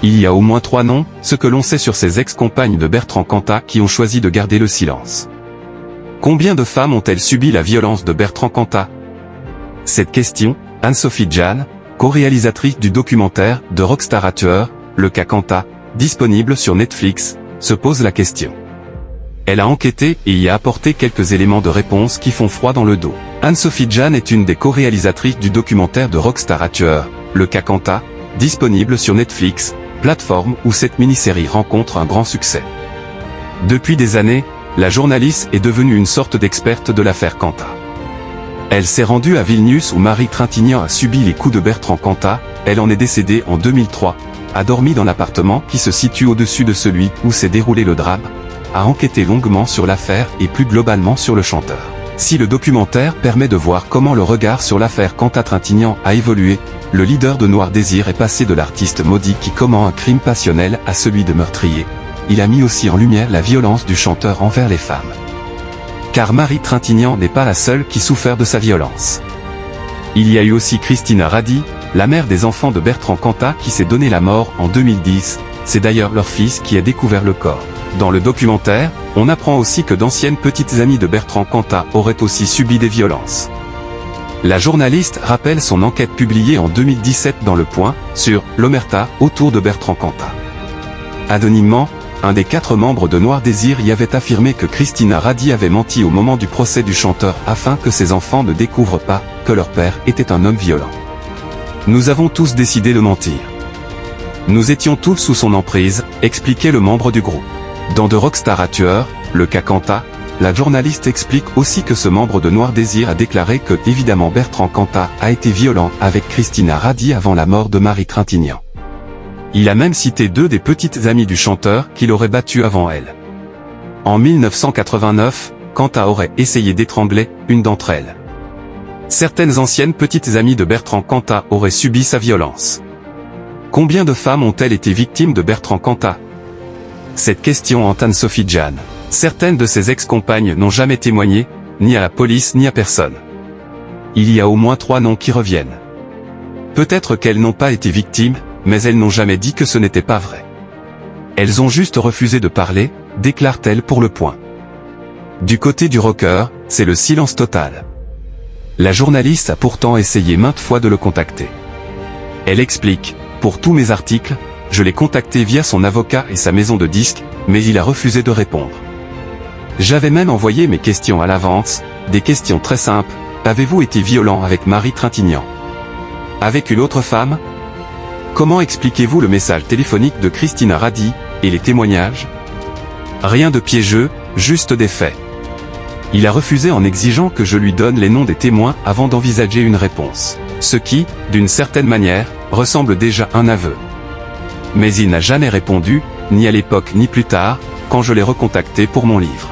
Il y a au moins 3 noms, ce que l'on sait sur ces ex-compagnes de Bertrand Cantat qui ont choisi de garder le silence. Combien de femmes ont-elles subi la violence de Bertrand Cantat? Cette question, Anne-Sophie Djan, co-réalisatrice du documentaire de Rockstar Tueur, Le cas Cantat, disponible sur Netflix, se pose la question. Elle a enquêté et y a apporté quelques éléments de réponse qui font froid dans le dos. Anne-Sophie Djan est une des co-réalisatrices du documentaire de Rockstar Tueur, Le cas Cantat, disponible sur Netflix, plateforme où cette mini-série rencontre un grand succès. Depuis des années, la journaliste est devenue une sorte d'experte de l'affaire Cantat. Elle s'est rendue à Vilnius où Marie Trintignant a subi les coups de Bertrand Cantat, elle en est décédée en 2003, a dormi dans l'appartement qui se situe au-dessus de celui où s'est déroulé le drame, a enquêté longuement sur l'affaire et plus globalement sur le chanteur. Si le documentaire permet de voir comment le regard sur l'affaire Cantat-Trintignant a évolué, le leader de Noir Désir est passé de l'artiste maudit qui commet un crime passionnel à celui de meurtrier. Il a mis aussi en lumière la violence du chanteur envers les femmes. Car Marie Trintignant n'est pas la seule qui souffert de sa violence. Il y a eu aussi Christina Radi, la mère des enfants de Bertrand Cantat qui s'est donné la mort en 2010, c'est d'ailleurs leur fils qui a découvert le corps. Dans le documentaire, on apprend aussi que d'anciennes petites amies de Bertrand Cantat auraient aussi subi des violences. La journaliste rappelle son enquête publiée en 2017 dans Le Point, sur l'omerta autour de Bertrand Cantat. Anonymement, un des 4 membres de Noir Désir y avait affirmé que Christina Radi avait menti au moment du procès du chanteur afin que ses enfants ne découvrent pas que leur père était un homme violent. Nous avons tous décidé de mentir. Nous étions tous sous son emprise, expliquait le membre du groupe. Dans The Rockstar Tueur, Le cas Cantat, la journaliste explique aussi que ce membre de Noir Désir a déclaré que, évidemment, Bertrand Cantat a été violent avec Christina Radi avant la mort de Marie Trintignant. Il a même cité 2 des petites amies du chanteur qu'il aurait battues avant elle. En 1989, Cantat aurait essayé d'étrangler une d'entre elles. Certaines anciennes petites amies de Bertrand Cantat auraient subi sa violence. Combien de femmes ont-elles été victimes de Bertrand Cantat? Cette question hante Anne-Sophie Djan. Certaines de ses ex-compagnes n'ont jamais témoigné, ni à la police ni à personne. Il y a au moins 3 noms qui reviennent. Peut-être qu'elles n'ont pas été victimes, mais elles n'ont jamais dit que ce n'était pas vrai. Elles ont juste refusé de parler, déclare-t-elle pour Le Point. Du côté du rocker, c'est le silence total. La journaliste a pourtant essayé maintes fois de le contacter. Elle explique, pour tous mes articles, je l'ai contacté via son avocat et sa maison de disques, mais il a refusé de répondre. J'avais même envoyé mes questions à l'avance, des questions très simples, avez-vous été violent avec Marie Trintignant? Avec une autre femme? Comment expliquez-vous le message téléphonique de Christina Radi, et les témoignages? Rien de piégeux, juste des faits. Il a refusé en exigeant que je lui donne les noms des témoins avant d'envisager une réponse. Ce qui, d'une certaine manière, ressemble déjà à un aveu. Mais il n'a jamais répondu, ni à l'époque ni plus tard, quand je l'ai recontacté pour mon livre.